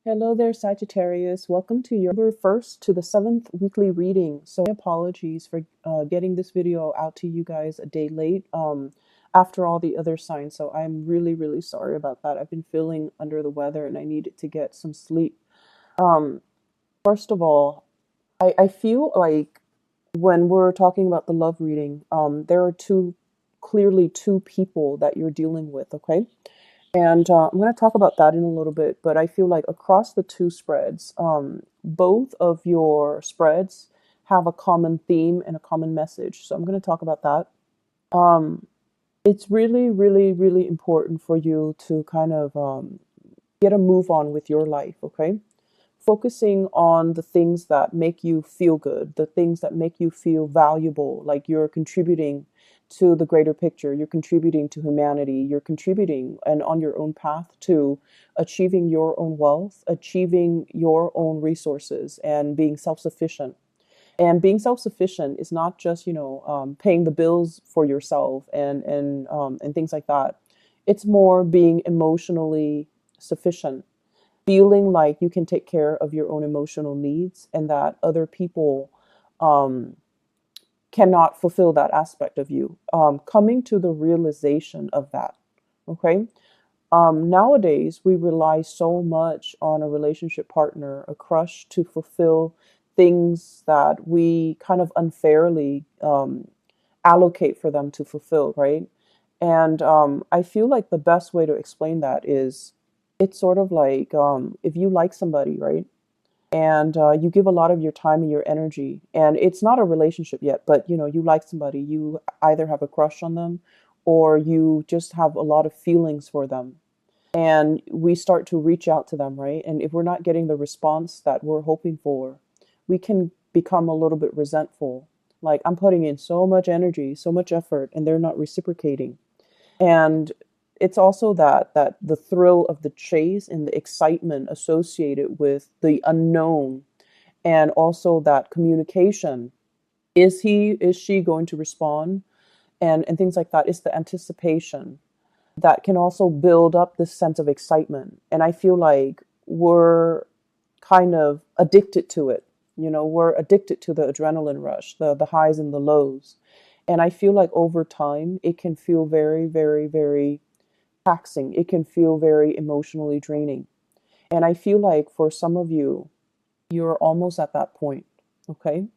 Hello there, Sagittarius. Welcome to your October 1st to the 7th weekly reading. So, my apologies for getting this video out to you guys a day late after all the other signs. So, I'm really, really sorry about that. I've been feeling under the weather and I needed to get some sleep. Um, First of all, I feel like when we're talking about the love reading, there are clearly two people that you're dealing with, okay? And I'm going to talk about that in a little bit, but I feel like across the two spreads, both of your spreads have a common theme and a common message. So I'm going to talk about that. Um, it's really, really, really important for you to kind of get a move on with your life, okay? Focusing on the things that make you feel good, the things that make you feel valuable, like you're contributing to the greater picture, you're contributing to humanity, you're contributing and on your own path to achieving your own wealth, achieving your own resources, and being self sufficient. And being self sufficient is not just, paying the bills for yourself and things like that. It's more being emotionally sufficient, feeling like you can take care of your own emotional needs and that other people um, cannot fulfill that aspect of you. Coming to the realization of that. Okay. Nowadays, we rely so much on a relationship partner, a crush, to fulfill things that we kind of unfairly allocate for them to fulfill, right? And I feel like the best way to explain that is it's sort of like if you like somebody, right? And you give a lot of your time and your energy, and it's not a relationship yet, but you like somebody, you either have a crush on them or you just have a lot of feelings for them. And we start to reach out to them, right? And if we're not getting the response that we're hoping for, we can become a little bit resentful. Like, I'm putting in so much energy, so much effort, and they're not reciprocating. And it's also that the thrill of the chase and the excitement associated with the unknown, and also that communication. Is she going to respond? And things like that. It's the anticipation that can also build up this sense of excitement. And I feel like we're kind of addicted to it. We're addicted to the adrenaline rush, the highs and the lows. And I feel like over time, it can feel very, very, very taxing. It can feel very emotionally draining. And I feel like for some of you, you're almost at that point. Okay.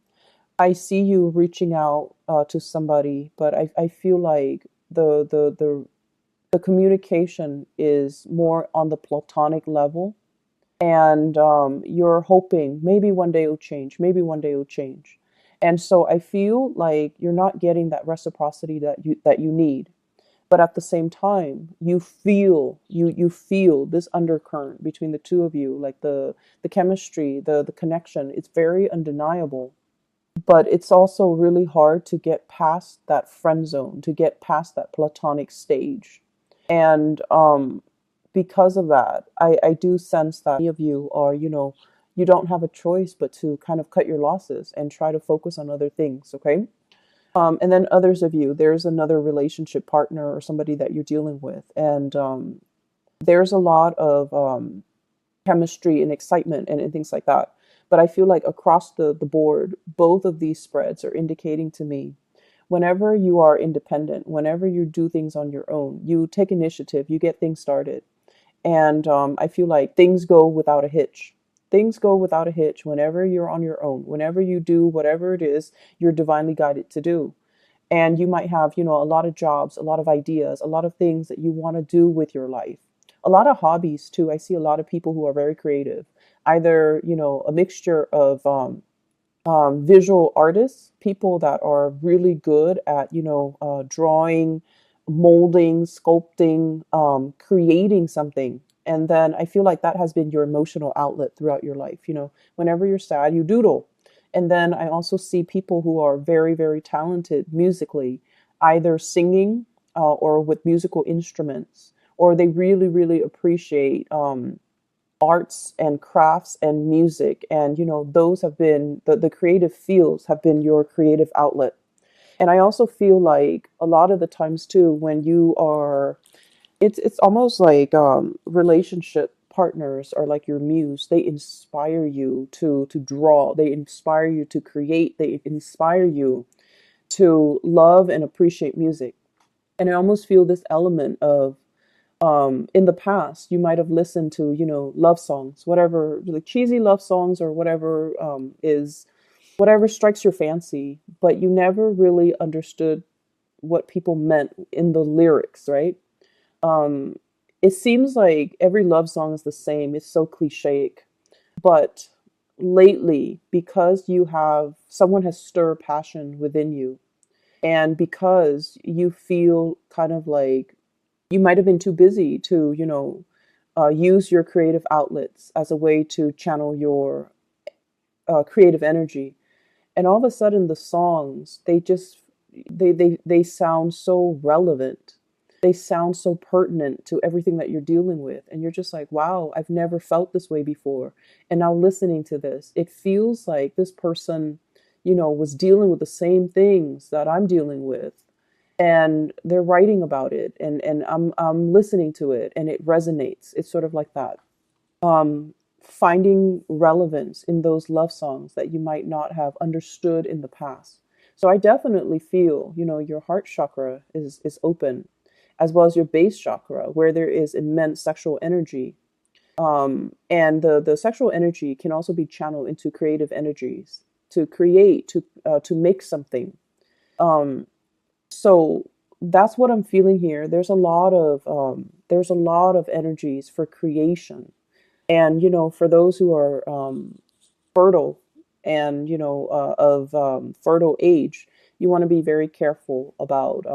I see you reaching out to somebody, but I feel like the communication is more on the platonic level, and you're hoping maybe one day it'll change, maybe one day it'll change. And so I feel like you're not getting that reciprocity that you need. But at the same time, you feel this undercurrent between the two of you, like the chemistry, the connection. It's very undeniable. But it's also really hard to get past that friend zone, to get past that platonic stage. And because of that, I do sense that many of you are, you don't have a choice but to kind of cut your losses and try to focus on other things, okay? And then others of you, there's another relationship partner or somebody that you're dealing with, and there's a lot of chemistry and excitement and things like that. But I feel like across the board, both of these spreads are indicating to me whenever you are independent, whenever you do things on your own, you take initiative, you get things started. And I feel like things go without a hitch. Things go without a hitch whenever you're on your own, whenever you do whatever it is you're divinely guided to do. And you might have, a lot of jobs, a lot of ideas, a lot of things that you want to do with your life. A lot of hobbies too. I see a lot of people who are very creative, either, a mixture of visual artists, people that are really good at, drawing, molding, sculpting, creating something. And then I feel like that has been your emotional outlet throughout your life. Whenever you're sad, you doodle. And then I also see people who are very, very talented musically, either singing or with musical instruments, or they really, really appreciate arts and crafts and music. And those have been the creative fields have been your creative outlet. And I also feel like a lot of the times too, when you are, it's almost like relationship partners are like your muse. They inspire you to draw. They inspire you to create. They inspire you to love and appreciate music. And I almost feel this element of in the past you might have listened to, love songs, whatever, like cheesy love songs or whatever, is whatever strikes your fancy, but you never really understood what people meant in the lyrics, right? um it seems like every love song is the same. It's so cliche, but lately, because you have someone has stirred passion within you, and because you feel kind of like you might have been too busy to, use your creative outlets as a way to channel your creative energy, and all of a sudden the songs, they sound so relevant. They sound so pertinent to everything that you're dealing with, and you're just like, wow, I've never felt this way before. And now listening to this, it feels like this person, was dealing with the same things that I'm dealing with, and they're writing about it, and I'm listening to it, and it resonates. It's sort of like that. Finding relevance in those love songs that you might not have understood in the past. So I definitely feel, your heart chakra is open, as well as your base chakra, where there is immense sexual energy. And the sexual energy can also be channeled into creative energies to create, to make something. Um, so that's what I'm feeling here. There's a lot of energies for creation, and for those who are fertile and of fertile age, you want to be very careful about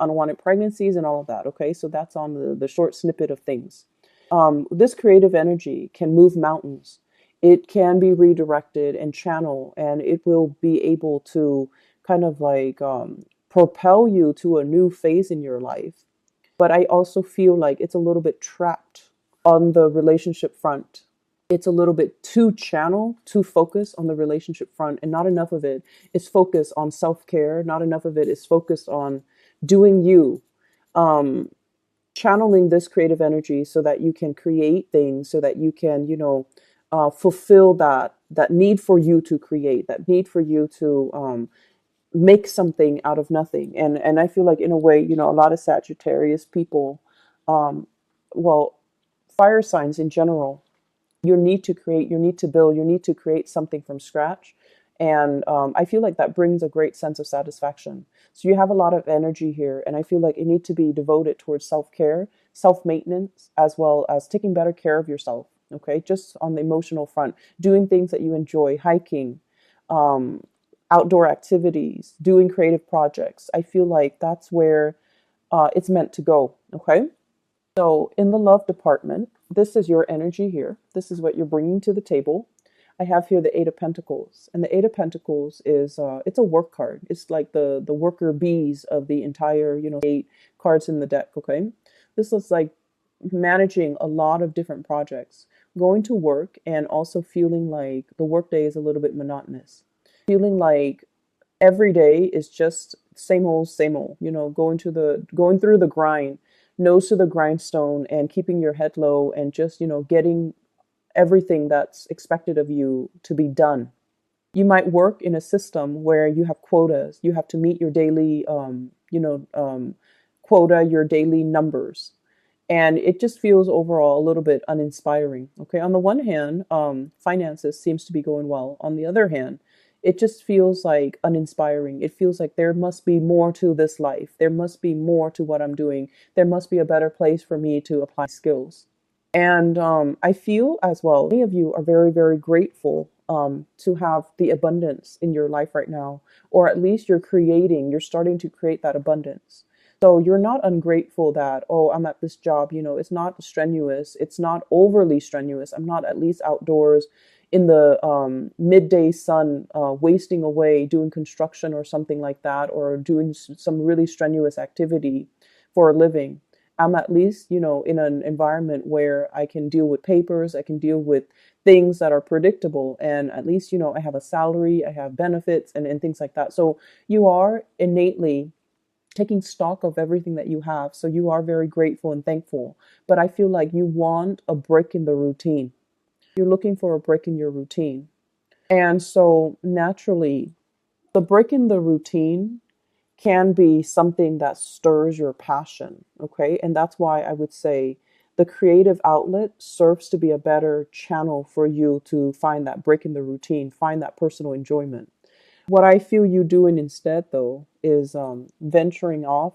unwanted pregnancies and all of that. Okay, so that's on the short snippet of things. This creative energy can move mountains. It can be redirected and channeled, and it will be able to kind of like propel you to a new phase in your life. But I also feel like it's a little bit trapped on the relationship front. It's a little bit too channel, too focused on the relationship front, and not enough of it is focused on self-care. Not enough of it is focused on doing you. Um, Channeling this creative energy so that you can create things, so that you can, fulfill that need for you to create, that need for you to make something out of nothing. And I feel like in a way, a lot of Sagittarius people, um, well, fire signs in general, your need to create, your need to build, your need to create something from scratch. And I feel like that brings a great sense of satisfaction. So you have a lot of energy here, and I feel like it needs to be devoted towards self-care, self-maintenance, as well as taking better care of yourself. Okay, just on the emotional front, doing things that you enjoy, hiking, um, outdoor activities, doing creative projects. I feel like that's where it's meant to go. Okay. So in the love department, this is your energy here. This is what you're bringing to the table. I have here the Eight of Pentacles, and the Eight of Pentacles is it's a work card. It's like the worker bees of the entire eight cards in the deck. Okay, this is like managing a lot of different projects, going to work, and also feeling like the workday is a little bit monotonous, feeling like every day is just same old, going through the grind, nose to the grindstone, and keeping your head low, and just, getting everything that's expected of you to be done. You might work in a system where you have quotas. You have to meet your daily, quota, your daily numbers. And it just feels overall a little bit uninspiring. Okay. On the one hand, finances seems to be going well. On the other hand, it just feels like uninspiring. It feels like there must be more to this life. There must be more to what I'm doing. There must be a better place for me to apply skills. And I feel as well, many of you are very, very grateful to have the abundance in your life right now, or at least you're starting to create that abundance. So you're not ungrateful that, oh, I'm at this job, it's not strenuous. It's not overly strenuous. I'm not at least outdoors in the midday sun, wasting away doing construction or something like that, or doing some really strenuous activity for a living. I'm at least, in an environment where I can deal with papers, I can deal with things that are predictable. And at least, I have a salary, I have benefits and things like that. So you are innately taking stock of everything that you have. So you are very grateful and thankful. But I feel like you want a break in the routine. You're looking for a break in your routine. And so naturally, the break in the routine can be something that stirs your passion. Okay. And that's why I would say the creative outlet serves to be a better channel for you to find that break in the routine, find that personal enjoyment. What I feel you doing instead, though, is venturing off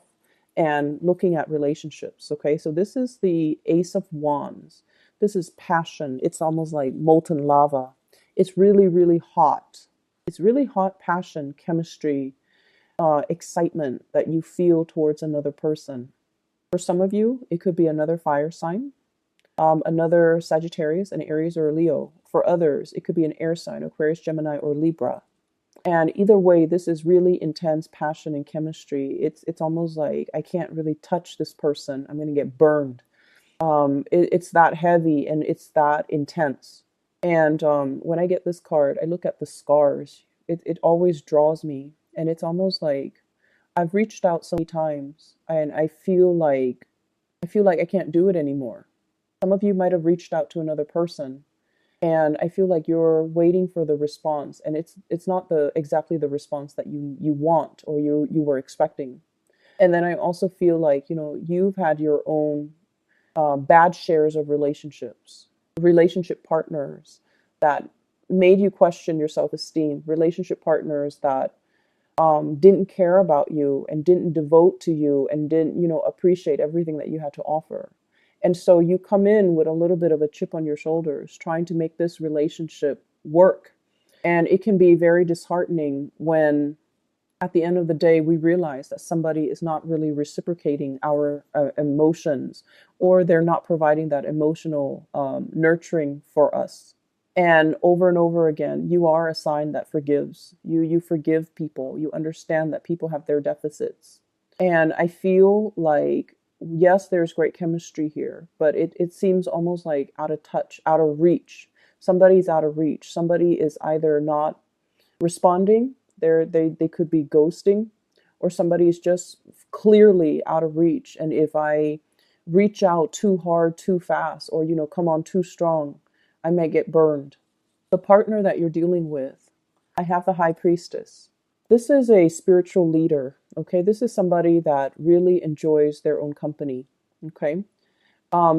and looking at relationships. Okay, so this is the Ace of Wands. This is passion. It's almost like molten lava. It's really, really hot. It's really hot passion, chemistry, excitement that you feel towards another person. For some of you, it could be another fire sign, another Sagittarius, an Aries, or a Leo. For others, it could be an air sign, Aquarius, Gemini, or Libra. And either way, this is really intense passion and chemistry. It's almost like I can't really touch this person. I'm going to get burned. It's that heavy and it's that intense. And when I get this card, I look at the scars. It always draws me. And it's almost like I've reached out so many times and I feel like I can't do it anymore. Some of you might have reached out to another person and I feel like you're waiting for the response, and it's not the exactly the response that you want or you were expecting. And then I also feel like, you know, you've had your own bad shares of relationships, relationship partners that made you question your self-esteem, relationship partners that didn't care about you and didn't devote to you and didn't, you know, appreciate everything that you had to offer. And so you come in with a little bit of a chip on your shoulders, trying to make this relationship work. And it can be very disheartening when at the end of the day, we realize that somebody is not really reciprocating our emotions, or they're not providing that emotional nurturing for us. And over again, you are a sign that forgives. You forgive people. You understand that people have their deficits. And I feel like, yes, there's great chemistry here, but it seems almost like out of touch, out of reach. Somebody's out of reach. Somebody is either not responding, they could be ghosting, or somebody is just clearly out of reach. And if I reach out too hard, too fast, or, you know, come on too strong, I may get burned. The partner that you're dealing with, I have the High Priestess. This is a spiritual leader, okay? This is somebody that really enjoys their own company, okay?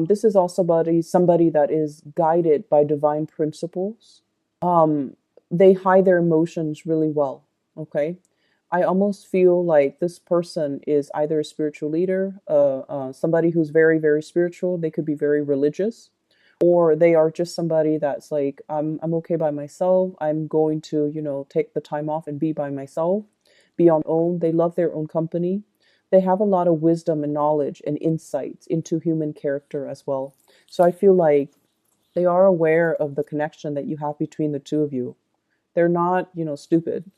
This is also somebody that is guided by divine principles. They hide their emotions really well, okay? I almost feel like this person is either a spiritual leader, somebody who's very, very spiritual. They could be very religious, or they are just somebody that's like, I'm okay by myself. I'm going to, you know, take the time off and be by myself, be on own. They love their own company. They have a lot of wisdom and knowledge and insights into human character as well. So I feel like they are aware of the connection that you have between the two of you. They're not, you know, stupid.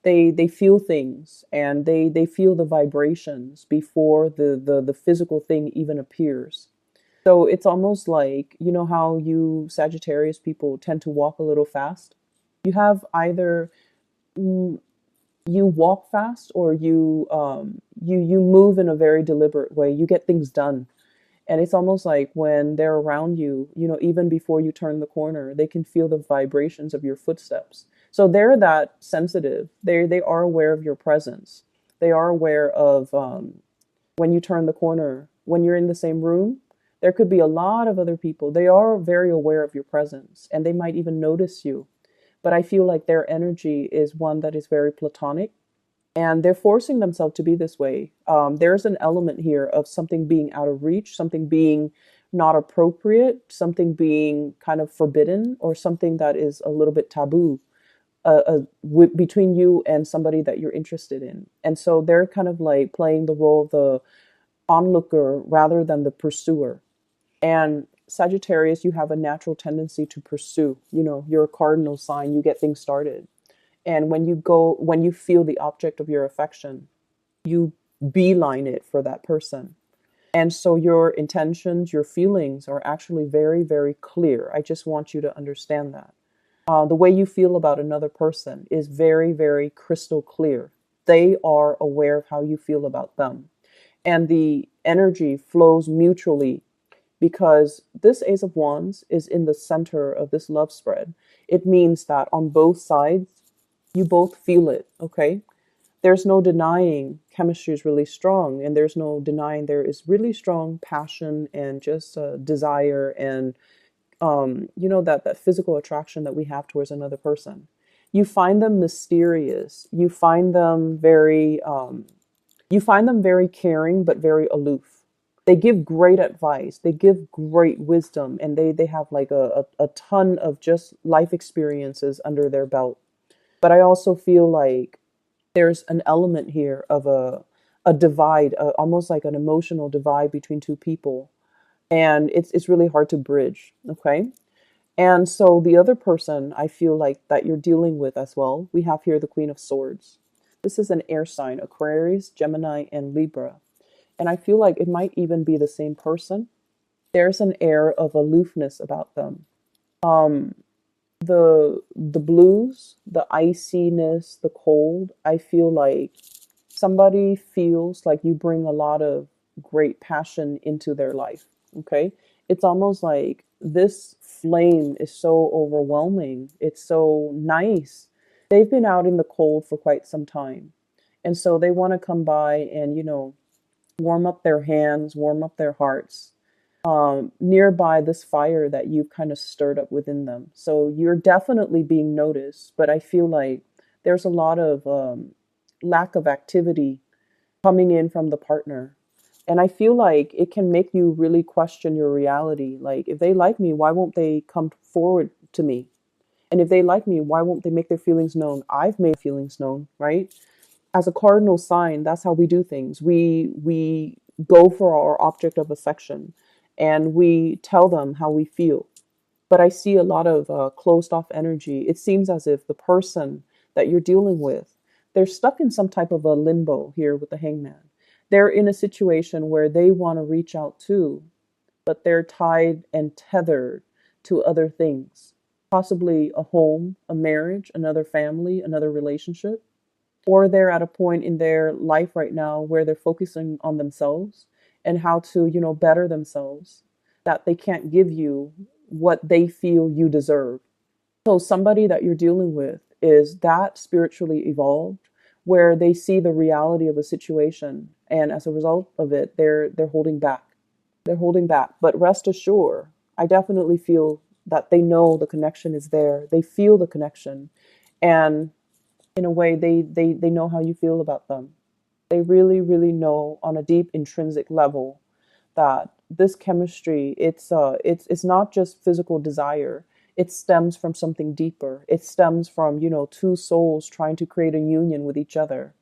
They feel things, and they feel the vibrations before the physical thing even appears. So it's almost like, you know how you Sagittarius people tend to walk a little fast? You have either you walk fast, or you move in a very deliberate way. You get things done. And it's almost like when they're around you, you know, even before you turn the corner, they can feel the vibrations of your footsteps. So they're that sensitive. They are aware of your presence. They are aware of when you turn the corner, when you're in the same room. There could be a lot of other people. They are very aware of your presence, and they might even notice you. But I feel like their energy is one that is very platonic, and they're forcing themselves to be this way. There's an element here of something being out of reach, something being not appropriate, something being kind of forbidden, or something that is a little bit taboo between you and somebody that you're interested in. And so they're kind of like playing the role of the onlooker rather than the pursuer. And Sagittarius, you have a natural tendency to pursue. You know, you're a cardinal sign, you get things started. And when you feel the object of your affection, you beeline it for that person. And so your intentions, your feelings are actually very, very clear. I just want you to understand that. The way you feel about another person is very, very crystal clear. they are aware of how you feel about them. And the energy flows mutually because this Ace of Wands is in the center of this love spread. It means that on both sides, you both feel it, okay? There's no denying chemistry is really strong, and there's no denying there is really strong passion and just desire and that physical attraction that we have towards another person. You find them mysterious. You find them very caring but very aloof. They give great advice. They give great wisdom, and they have like a ton of just life experiences under their belt. But I also feel like there's an element here of a divide, almost like an emotional divide between two people, and it's really hard to bridge. Okay, and so the other person I feel like that you're dealing with as well, we have here the Queen of Swords. This is an air sign: Aquarius, Gemini, and Libra. And I feel like it might even be the same person. There's an air of aloofness about them. Um, the blues, the iciness, the cold, I feel like somebody feels like you bring a lot of great passion into their life. Okay? It's almost like this flame is so overwhelming. It's so nice. They've been out in the cold for quite some time. And so they want to come by and, warm up their hands, warm up their hearts, nearby this fire that you've kind of stirred up within them. So you're definitely being noticed, but I feel like there's a lot of lack of activity coming in from the partner. And I feel like it can make you really question your reality. Like, if they like me, why won't they come forward to me? And if they like me, why won't they make their feelings known? I've made feelings known, right? As a cardinal sign, that's how we do things. We go for our object of affection and we tell them how we feel. But I see a lot of closed off energy. It seems as if the person that you're dealing with, they're stuck in some type of a limbo here with the Hangman. They're in a situation where they want to reach out too, but they're tied and tethered to other things, possibly a home, a marriage, another family, another relationship. Or they're at a point in their life right now where they're focusing on themselves and how to, better themselves, that they can't give you what they feel you deserve. So somebody that you're dealing with is that spiritually evolved, where they see the reality of a situation, and as a result of it, they're holding back. They're holding back. But rest assured, I definitely feel that they know the connection is there. They feel the connection, and in a way, they know how you feel about them. They really, really know on a deep intrinsic level that this chemistry, it's not just physical desire. It stems from something deeper. It stems from, two souls trying to create a union with each other,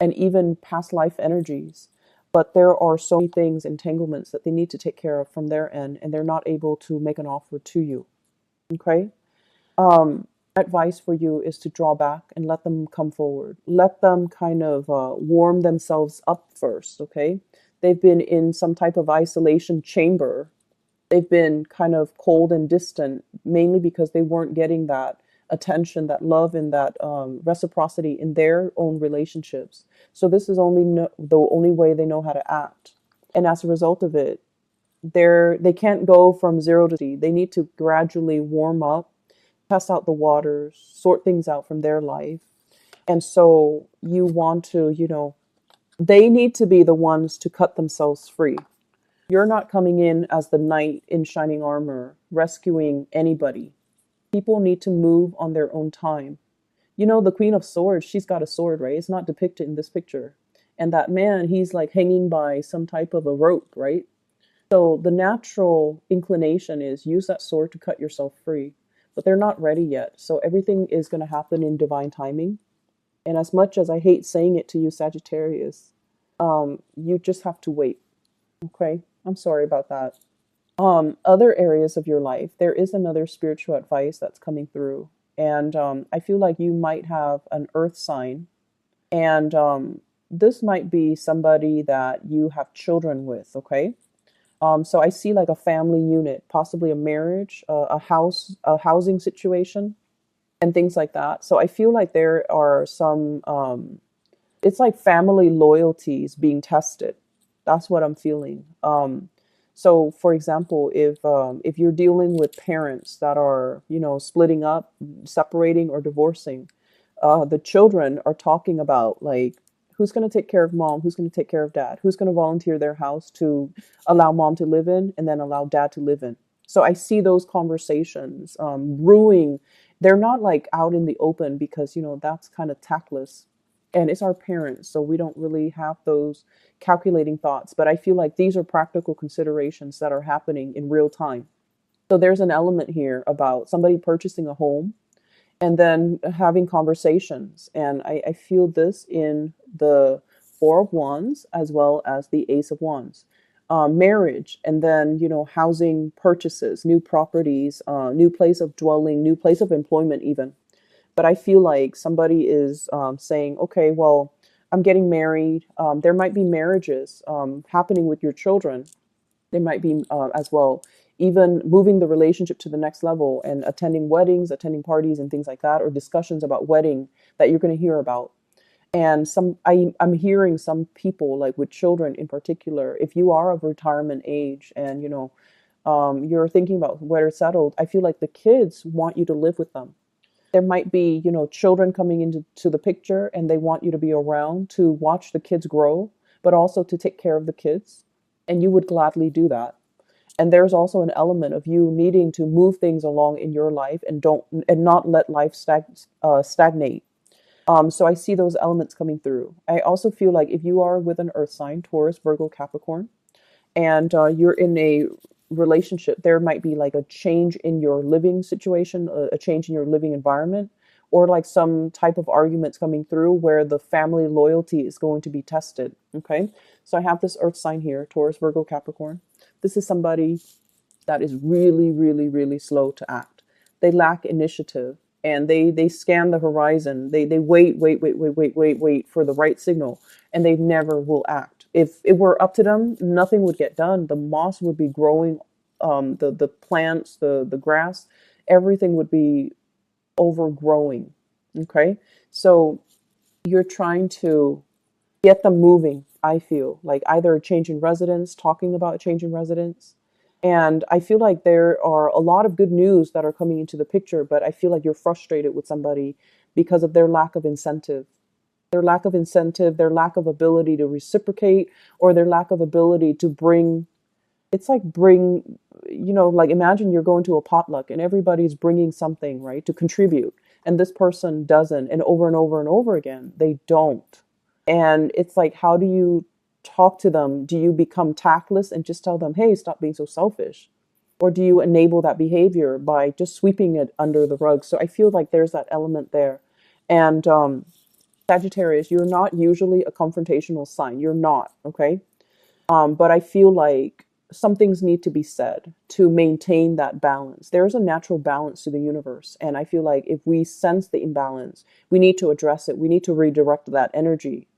and even past life energies. But there are so many things, entanglements that they need to take care of from their end, and they're not able to make an offer to you. Okay? Um, Advice for you is to draw back and let them come forward. Let them kind of warm themselves up first, okay? They've been in some type of isolation chamber. They've been kind of cold and distant, mainly because they weren't getting that attention, that love, and that reciprocity in their own relationships. So this is the only way they know how to act. And as a result of it, they can't go from zero to 60. They need to gradually warm up, test out the waters, sort things out from their life. And so you want to, they need to be the ones to cut themselves free. You're not coming in as the knight in shining armor, rescuing anybody. People need to move on their own time. The Queen of Swords, she's got a sword, right? It's not depicted in this picture. And that man, he's like hanging by some type of a rope, right? So the natural inclination is use that sword to cut yourself free. But they're not ready yet. So everything is going to happen in divine timing. And as much as I hate saying it to you, Sagittarius, you just have to wait. Okay? I'm sorry about that. Other areas of your life, there is another spiritual advice that's coming through. And I feel like you might have an earth sign. And this might be somebody that you have children with, okay? So I see like a family unit, possibly a marriage, a housing situation, and things like that. So I feel like there are some it's like family loyalties being tested. That's what I'm feeling. So for example, if you're dealing with parents that are, splitting up, separating, or divorcing, the children are talking about like who's going to take care of mom, who's going to take care of dad, who's going to volunteer their house to allow mom to live in and then allow dad to live in. So I see those conversations brewing. They're not like out in the open because that's kind of tactless, and it's our parents, so we don't really have those calculating thoughts. But I feel like these are practical considerations that are happening in real time. So there's an element here about somebody purchasing a home and then having conversations. And I feel this in the Four of Wands as well as the Ace of Wands. Marriage, and then, housing purchases, new properties, new place of dwelling, new place of employment, even. But I feel like somebody is saying, okay, well, I'm getting married. There might be marriages happening with your children. There might be as well, even moving the relationship to the next level and attending weddings, attending parties, and things like that, or discussions about wedding that you're going to hear about. And I'm hearing some people, like with children in particular, if you are of retirement age and you're thinking about where it's settled, I feel like the kids want you to live with them. There might be, children coming into the picture, and they want you to be around to watch the kids grow, but also to take care of the kids. And you would gladly do that. And there's also an element of you needing to move things along in your life and not let life stagnate. So I see those elements coming through. I also feel like if you are with an earth sign, Taurus, Virgo, Capricorn, and you're in a relationship, there might be like a change in your living situation, a change in your living environment, or like some type of arguments coming through where the family loyalty is going to be tested. Okay. So I have this earth sign here, Taurus, Virgo, Capricorn. This is somebody that is really, really, really slow to act. They lack initiative, and they scan the horizon. They wait for the right signal, and they never will act. If it were up to them, nothing would get done. The moss would be growing, the plants, the grass, everything would be overgrowing. Okay, so you're trying to get them moving. I feel like either changing residence, talking about changing residence. And I feel like there are a lot of good news that are coming into the picture, but I feel like you're frustrated with somebody because of their lack of incentive. Their lack of incentive, their lack of ability to reciprocate, or their lack of ability to bring, it's like bring, like imagine you're going to a potluck and everybody's bringing something, right, to contribute. And this person doesn't, and over and over again, they don't. And it's like, how do you talk to them? Do you become tactless and just tell them, hey, stop being so selfish? Or do you enable that behavior by just sweeping it under the rug? So I feel like there's that element there. And Sagittarius, you're not usually a confrontational sign. You're not, okay? But I feel like some things need to be said to maintain that balance. There's a natural balance to the universe. And I feel like if we sense the imbalance, we need to address it. We need to redirect that energy.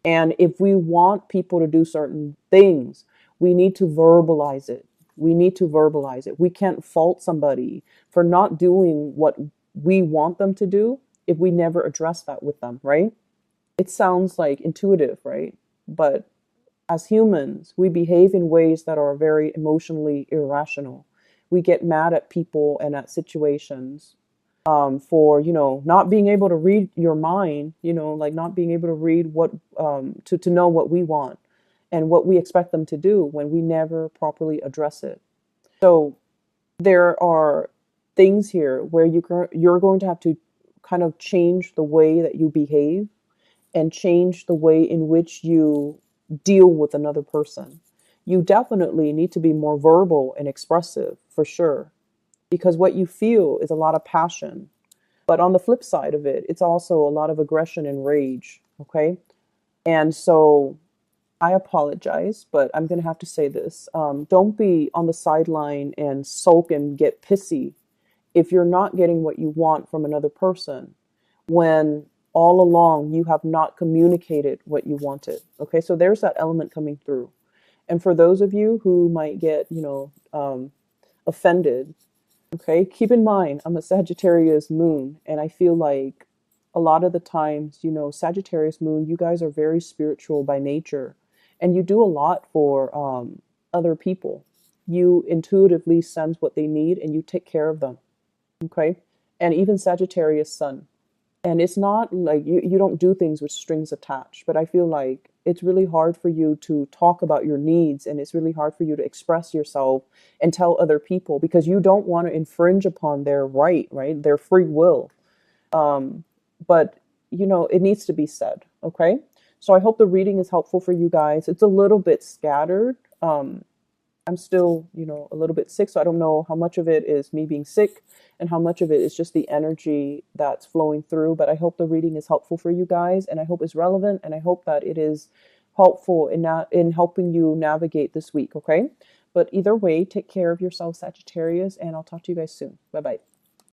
And if we want people to do certain things, we need to verbalize it. We need to verbalize it. We can't fault somebody for not doing what we want them to do if we never address that with them, right? It sounds like intuitive, right? But as humans, we behave in ways that are very emotionally irrational. We get mad at people and at situations for, not being able to read your mind, like not being able to read what, to know what we want and what we expect them to do when we never properly address it. So there are things here where you're going to have to kind of change the way that you behave and change the way in which you deal with another person. You definitely need to be more verbal and expressive for sure, because what you feel is a lot of passion. But on the flip side of it, it's also a lot of aggression and rage. Okay. And so I apologize, but I'm going to have to say this. Don't be on the sideline and sulk and get pissy if you're not getting what you want from another person when all along you have not communicated what you wanted. Okay. So there's that element coming through. And for those of you who might get, offended, okay, keep in mind, I'm a Sagittarius moon, and I feel like a lot of the times, you know, Sagittarius moon, you guys are very spiritual by nature, and you do a lot for other people. You intuitively sense what they need and you take care of them. Okay. And even Sagittarius sun. And it's not like you don't do things with strings attached, but I feel like it's really hard for you to talk about your needs, and it's really hard for you to express yourself and tell other people because you don't want to infringe upon their right, their free will. Um, but you know, it needs to be said. Okay. So I hope the reading is helpful for you guys. It's a little bit scattered. I'm still, you know, a little bit sick, so I don't know how much of it is me being sick and how much of it is just the energy that's flowing through. But I hope the reading is helpful for you guys, and I hope it's relevant, and I hope that it is helpful in helping you navigate this week. Okay. But either way, take care of yourself, Sagittarius, and I'll talk to you guys soon. Bye bye.